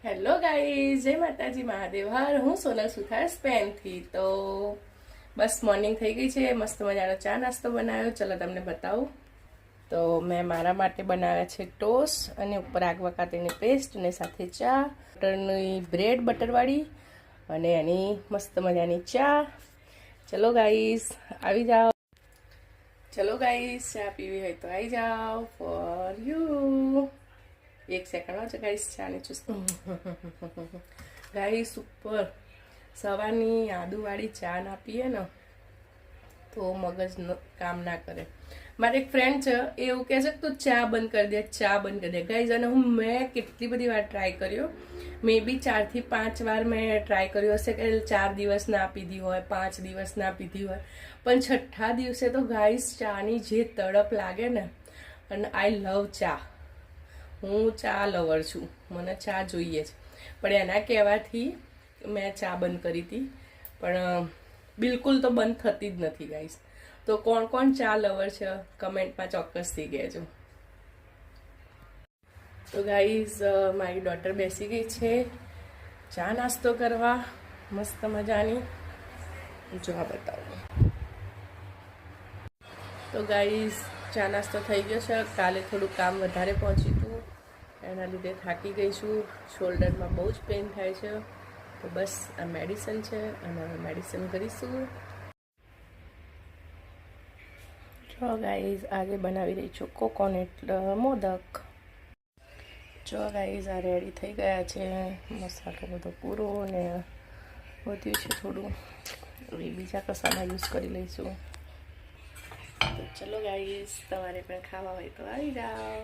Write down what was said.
Hello guys, જય માતાજી મહાદેવ હર. હું સોનલ સુથાર સ્પેનથી. તો બસ મોર્નિંગ થઈ ગઈ છે. મસ્ત મજાનો ચા નાસ્તો બનાવ્યો. ચલો તમને બતાવું. તો મેં મારા માટે બનાવ્યા છે ટોસ્ટ અને ઉપર આગવા કાતરીની પેસ્ટ અને સાથે ચા, બટરની બ્રેડ બટરવાળી અને એની મસ્ત મજાની ચા. ચલો ગાઈઝ આવી જાઓ. ચલો ગાઈઝ, ચા પીવી હોય તો આવી જાઓ. For you. એક સેકન્ડ છે ગાઈસ, ચાને ચૂસ. ગાઈસ ઉપર સવારની આદુવાળી ચા ના પીએ ને તો મગજ કામ ના કરે. મારે એક ફ્રેન્ડ છે, એ એવું કહે છે કે તું ચા બંધ કરી દે, ચા બંધ કરી દે. ગાઈઝ અને મેં કેટલી બધી વાર ટ્રાય કર્યો. મે બી 4 થી 5 વાર મેં ટ્રાય કર્યો હશે કે 4 દિવસ ના પીધી હોય, 5 દિવસ ના પીધી હોય, પણ છઠ્ઠા દિવસે તો ગાઈઝ ચાની જે તડપ લાગે ને. અને આઈ લવ ચા. હું ચા લવર છું, મને ચા જોઈએ છે. પણ એના કહેવાથી મેં ચા બંધ કરી હતી, પણ બિલકુલ તો બંધ થતી જ નથી ગાઈસ. તો કોણ કોણ ચા લવર છે કમેન્ટમાં ચોક્કસથી કહેજો. તો ગાઈઝ મારી ડોટર બેસી ગઈ છે ચા નાસ્તો કરવા મસ્ત મજાની. જો આ બતાવું. તો ગાઈઝ ચા નાસ્તો થઈ ગયો છે. કાલે થોડું કામ વધારે પહોંચ્યું હતું, એના લીધે થાકી ગઈ છું. શોલ્ડરમાં બહુ જ પેઇન થાય છે. તો બસ આ મેડિસિન છે અને મેડિસિન કરીશું. જો ગાઈઝ આજે બનાવી રહી છું કોકોનટ મોદક. જો ગાઈઝ આ રેડી થઈ ગયા છે. મસાલો બધો પૂરો ને વધ્યું છે થોડું, હવે બીજા કસામાં યુઝ કરી લઈશું. તો ચલો ગાઈઝ, તમારે પણ ખાવા હોય તો આવી જાઓ.